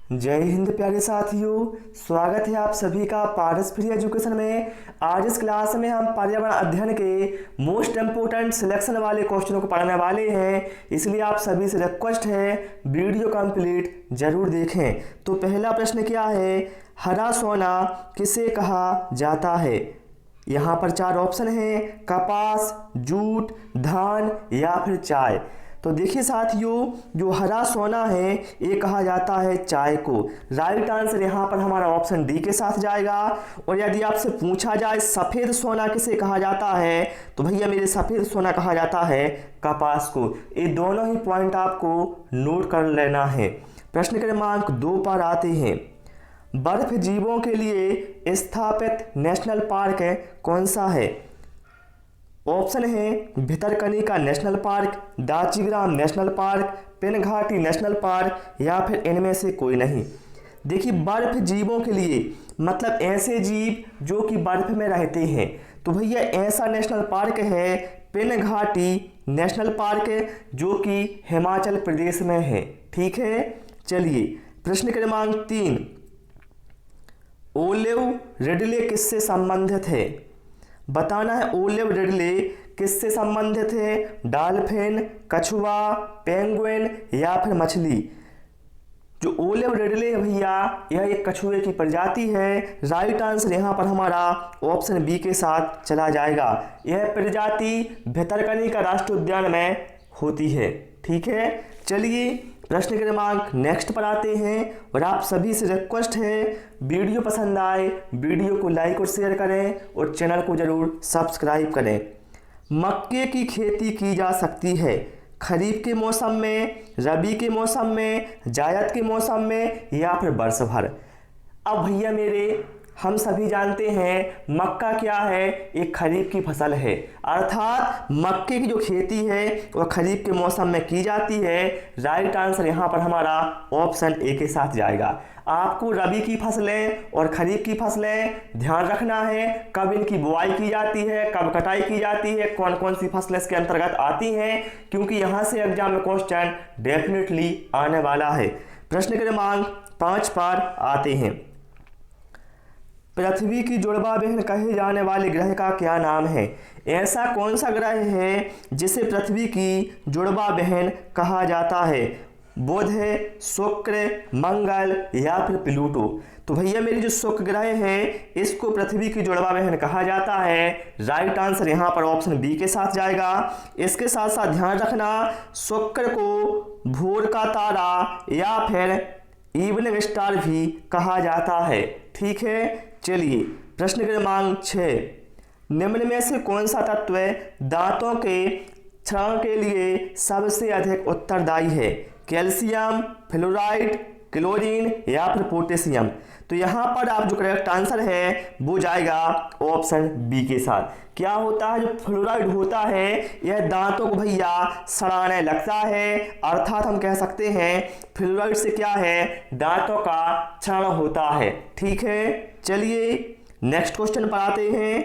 जय हिंद प्यारे साथियों, स्वागत है आप सभी का पारस फ्री एजुकेशन में। आज इस क्लास में हम पर्यावरण अध्ययन के मोस्ट इम्पोर्टेंट सिलेक्शन वाले क्वेश्चनों को पढ़ने वाले हैं, इसलिए आप सभी से रिक्वेस्ट है वीडियो कंप्लीट जरूर देखें। तो पहला प्रश्न क्या है, हरा सोना किसे कहा जाता है? यहाँ पर चार ऑप्शन हैं, कपास, जूट, धान या फिर चाय। तो देखिए साथियों, जो हरा सोना है ये कहा जाता है चाय को। राइट आंसर यहाँ पर हमारा ऑप्शन डी के साथ जाएगा। और यदि आपसे पूछा जाए सफ़ेद सोना किसे कहा जाता है, तो भैया मेरे सफ़ेद सोना कहा जाता है कपास को। ये दोनों ही पॉइंट आपको नोट कर लेना है। प्रश्न क्रमांक 2 पर आते हैं। बर्फ जीवों के लिए स्थापित नेशनल पार्क कौन सा है? ऑप्शन है Bhitarkanika national park, Dachigam national park, पेनघाटी नेशनल पार्क या फिर इनमें से कोई नहीं। देखिए, बर्फ जीवों के लिए मतलब ऐसे जीव जो कि बर्फ में रहते हैं, तो भैया ऐसा नेशनल पार्क है पेनघाटी नेशनल पार्क जो कि हिमाचल प्रदेश में है। ठीक है, चलिए प्रश्न क्रमांक 3। ओलिव रिडले किससे संबंधित है? बताना है ओलिव रिडले किससे संबंधित है? डॉल्फिन, कछुआ, पेंगुइन या फिर मछली। जो ओलिव रिडले है भैया, यह एक कछुए की प्रजाति है। राइट आंसर यहाँ पर हमारा ऑप्शन बी के साथ चला जाएगा। यह प्रजाति भितरकनिका राष्ट्रीय उद्यान में होती है। ठीक है, चलिए प्रश्न क्रमांक नेक्स्ट पर आते हैं। और आप सभी से रिक्वेस्ट है वीडियो पसंद आए वीडियो को लाइक और शेयर करें और चैनल को जरूर सब्सक्राइब करें। मक्के की खेती की जा सकती है खरीफ के मौसम में, रबी के मौसम में, जायद के मौसम में या फिर वर्ष भर। अब भैया मेरे हम सभी जानते हैं मक्का क्या है, एक खरीफ की फसल है, अर्थात मक्के की जो खेती है वह खरीफ के मौसम में की जाती है। राइट आंसर यहाँ पर हमारा ऑप्शन ए के साथ जाएगा। आपको रबी की फसलें और खरीफ की फसलें ध्यान रखना है, कब इनकी बुआई की जाती है, कब कटाई की जाती है, कौन कौन सी फसलें इसके अंतर्गत आती हैं, क्योंकि यहाँ से एग्जाम में क्वेश्चन डेफिनेटली आने वाला है। प्रश्न क्रमांक 5 पर आते हैं। पृथ्वी की जुड़वा बहन कहे जाने वाले ग्रह का क्या नाम है? ऐसा कौन सा ग्रह है जिसे पृथ्वी की जुड़वा बहन कहा जाता है? बुध, शुक्र, मंगल या फिर प्लूटो। तो भैया मेरी जो शुक्र ग्रह है इसको पृथ्वी की जुड़वा बहन कहा जाता है। राइट आंसर यहाँ पर ऑप्शन बी के साथ जाएगा। इसके साथ साथ ध्यान रखना, शुक्र को भोर का तारा या फिर इवनिंग स्टार भी कहा जाता है। ठीक है, चलिए प्रश्न क्रमांक 6। निम्न में से कौन सा तत्व दांतों के क्षरण के लिए सबसे अधिक उत्तरदायी है? कैल्शियम, फ्लोराइड, क्लोरीन या फिर पोटेशियम। तो यहाँ पर आप जो करेक्ट आंसर है वो जाएगा ऑप्शन बी के साथ। क्या होता है, जो फ्लोराइड होता है यह दांतों को भैया सड़ाने लगता है, अर्थात हम कह सकते हैं फ्लोराइड से क्या है, दांतों का क्षरण होता है। ठीक है, चलिए नेक्स्ट क्वेश्चन पर आते हैं।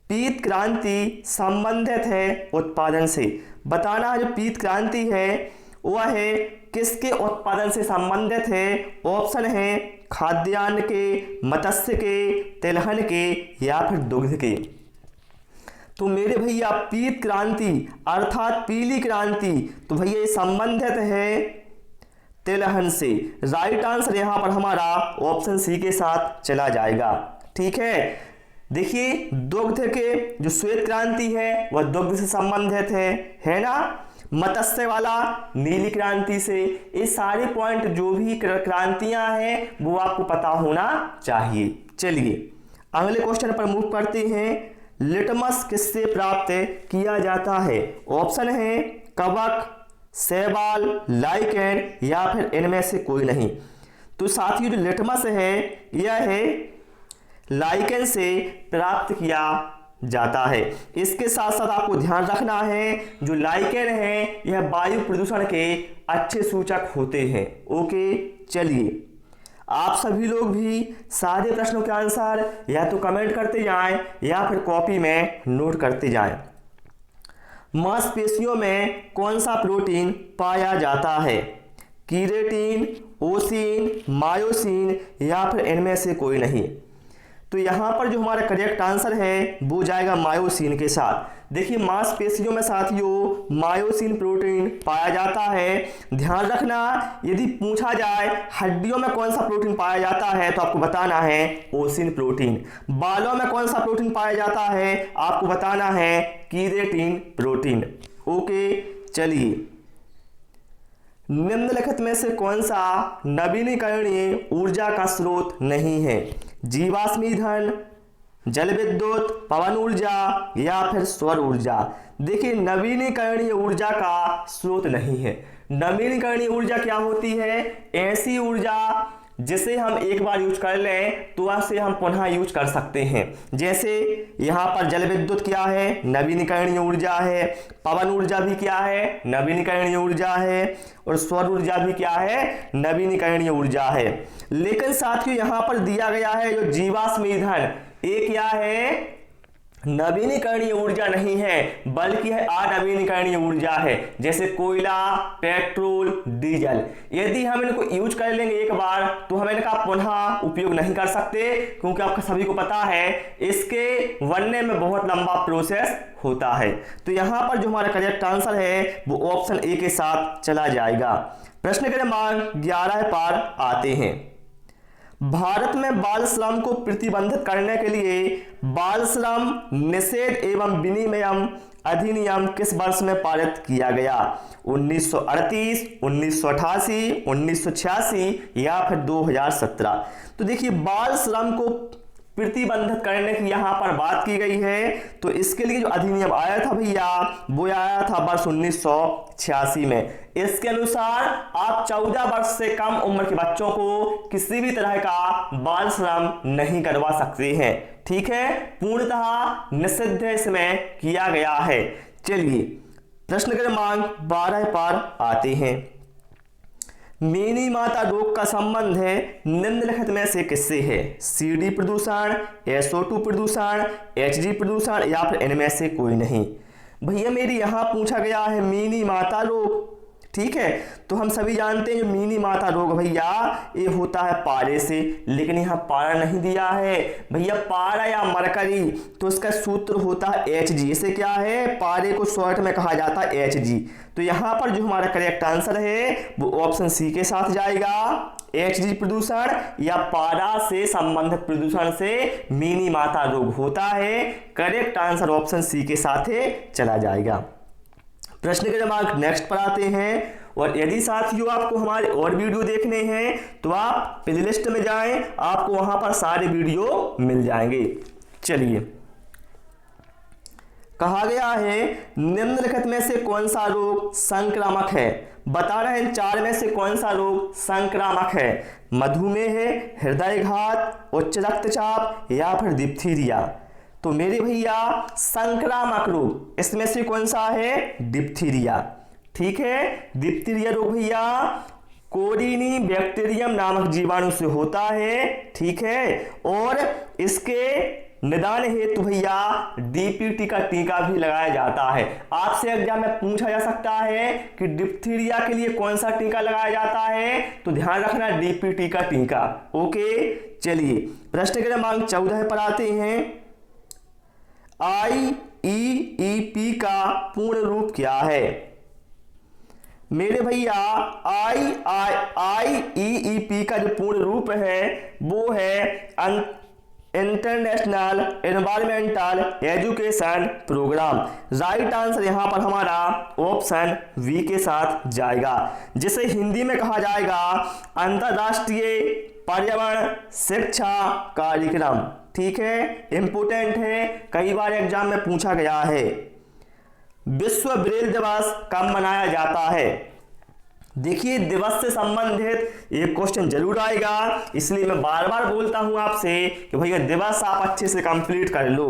पीत क्रांति संबंधित है उत्पादन से। बताना है जो पीत क्रांति है वह है किसके उत्पादन से संबंधित है? ऑप्शन है खाद्यान्न के, मत्स्य के, तिलहन के या फिर दुग्ध के। तो मेरे भैया पीत क्रांति अर्थात पीली क्रांति, तो भैया ये संबंधित है तिलहन से। राइट आंसर यहाँ पर हमारा ऑप्शन सी के साथ चला जाएगा। ठीक है, देखिए दुग्ध के जो श्वेत क्रांति है वह दुग्ध से संबंधित है ना, मत्स्य वाला नीली क्रांति से। ये सारे पॉइंट जो भी क्रांतियां हैं वो आपको पता होना चाहिए। चलिए अगले क्वेश्चन पर मूव करते हैं। लिटमस किससे प्राप्त किया जाता है? ऑप्शन है कवक, शैवाल, लाइकेन या फिर इनमें से कोई नहीं। तो साथियों जो लिटमस है यह है लाइकेन से प्राप्त किया जाता है। इसके साथ साथ आपको ध्यान रखना है जो लाइकेन है यह वायु प्रदूषण के अच्छे सूचक होते हैं। ओके, चलिए आप सभी लोग भी सारे प्रश्नों के आंसर या तो कमेंट करते जाएं या फिर कॉपी में नोट करते जाएं। मांसपेशियों में कौन सा प्रोटीन पाया जाता है? कीरेटिन, ओसिन, मायोसिन या फिर इनमें से कोई नहीं। तो यहाँ पर जो हमारा करेक्ट आंसर है वो जाएगा मायोसिन के साथ। देखिए मांसपेशियों में साथियों मायोसिन प्रोटीन पाया जाता है। ध्यान रखना यदि पूछा जाए हड्डियों में कौन सा प्रोटीन पाया जाता है तो आपको बताना है ओसिन प्रोटीन। बालों में कौन सा प्रोटीन पाया जाता है आपको बताना है कीरेटिन प्रोटीन। ओके चलिए, निम्नलिखित में से कौन सा नवीनीकरणीय ऊर्जा का स्रोत नहीं है? जीवाश्म ईंधन, जल विद्युत, पवन ऊर्जा या फिर सौर ऊर्जा। देखिए नवीनीकरणीय ऊर्जा का स्रोत नहीं है। नवीनीकरणीय ऊर्जा क्या होती है? ऐसी ऊर्जा जिसे हम एक बार यूज कर लें तो उसे हम पुनः यूज कर सकते हैं। जैसे यहाँ पर जल विद्युत क्या है? नवीनीकरणीय ऊर्जा है। पवन ऊर्जा भी क्या है? नवीनीकरणीय ऊर्जा है। और सौर ऊर्जा भी क्या है? नवीनीकरणीय ऊर्जा है। लेकिन साथियों यहाँ पर दिया गया है जो जीवाश्म ईंधन, ये क्या है? नवीनीकरणीय ऊर्जा नहीं है बल्कि है अनवीनीकरणीय ऊर्जा है। जैसे कोयला, पेट्रोल, डीजल। यदि हम इनको यूज कर लेंगे एक बार तो हम इनका पुनः उपयोग नहीं कर सकते, क्योंकि आपको सभी को पता है इसके बनने में बहुत लंबा प्रोसेस होता है। तो यहाँ पर जो हमारा करेक्ट आंसर है वो ऑप्शन ए के साथ चला जाएगा। प्रश्न क्रमांक 11 पर आते हैं। भारत में बाल श्रम को प्रतिबंधित करने के लिए बाल श्रम निषेध एवं विनिमय अधिनियम किस वर्ष में पारित किया गया? 1938, 1988, 1986 या फिर 2017। तो देखिए बाल श्रम को प्रतिबंधित करने की यहाँ पर बात की गई है। तो इसके लिए जो अधिनियम आया था भैया वो आया था वर्ष 1986 में। इसके अनुसार आप 14 वर्ष से कम उम्र के बच्चों को किसी भी तरह का बाल श्रम नहीं करवा सकते हैं। ठीक है, पूर्णतः निषिद्ध इसमें किया गया है। चलिए प्रश्न क्रमांक 12 पर आते हैं। मेनी माता रोग का संबंध है निम्नलिखित में से किससे है? सीडी प्रदूषण, SO2 प्रदूषण, HG प्रदूषण या फिर इनमें से कोई नहीं। भैया मेरी यहाँ पूछा गया है मीनी माता रोग। ठीक है, तो हम सभी जानते हैं जो मीनी माता रोग भैया ये होता है पारे से, लेकिन यहाँ पारा नहीं दिया है भैया, पारा या मरकरी। तो इसका सूत्र होता है HG। इसे क्या है? पारे को शॉर्ट में कहा जाता है HG। तो यहाँ पर जो हमारा करेक्ट आंसर है वो ऑप्शन सी के साथ जाएगा। HG प्रदूषण या पारा से संबंधित प्रदूषण से मीनी माता रोग होता है। करेक्ट आंसर ऑप्शन सी के साथ चला जाएगा। प्रश्न क्रमांक नेक्स्ट पर आते हैं। और यदि साथियों आपको हमारे और वीडियो देखने हैं तो आप प्लेलिस्ट में जाएं, आपको वहां पर सारे वीडियो मिल जाएंगे। चलिए, कहा गया है निम्नलिखित में से कौन सा रोग संक्रामक है? बता रहे हैं 4 में से कौन सा रोग संक्रामक है? मधुमेह है, हृदयघात, उच्च रक्तचाप या फिर डिप्थीरिया। तो मेरे भैया संक्रामक रोग इसमें से कौन सा है? डिप्थीरिया। ठीक है, डिप्थीरिया रोग भैया कोरिनी बैक्टीरियम नामक जीवाणु से होता है। ठीक है, और इसके निदान हेतु भैया DPT का टीका भी लगाया जाता है। आपसे एग्जाम में पूछा जा सकता है कि डिप्थीरिया के लिए कौन सा टीका लगाया जाता है, तो ध्यान रखना DPT का टीका। ओके चलिए, प्रश्न क्रमांक 14 पर आते हैं। IEEP का पूर्ण रूप क्या है? मेरे भैया IEEP का जो पूर्ण रूप है वो है international environmental education programme. Right answer यहाँ पर हमारा ऑप्शन बी के साथ जाएगा, जिसे हिंदी में कहा जाएगा अंतरराष्ट्रीय पर्यावरण शिक्षा कार्यक्रम। ठीक है, इंपोर्टेंट है, कई बार एग्जाम में पूछा गया है। विश्व ब्रेल दिवस कब मनाया जाता है? देखिए दिवस से संबंधित एक क्वेश्चन जरूर आएगा, इसलिए मैं बार बार बोलता हूं आपसे कि भैया दिवस आप अच्छे से कंप्लीट कर लो।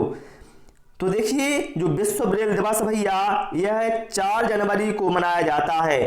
तो देखिए जो विश्व ब्रेल दिवस भैया यह 4 जनवरी को मनाया जाता है।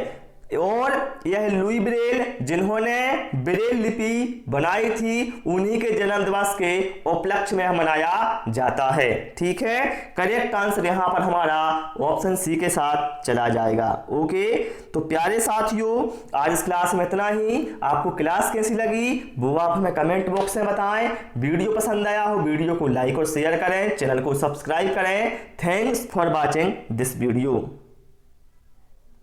और यह लुई ब्रेल जिन्होंने ब्रेल लिपि बनाई थी, उन्हीं के जन्म दिवस के उपलक्ष्य में मनाया जाता है। ठीक है, करेक्ट आंसर यहां पर हमारा ऑप्शन सी के साथ चला जाएगा। ओके, तो प्यारे साथियों, आज इस क्लास में इतना ही। आपको क्लास कैसी लगी वो आप हमें कमेंट बॉक्स में बताएं। वीडियो पसंद आया हो वीडियो को लाइक और शेयर करें, चैनल को सब्सक्राइब करें। Thanks for watching this video.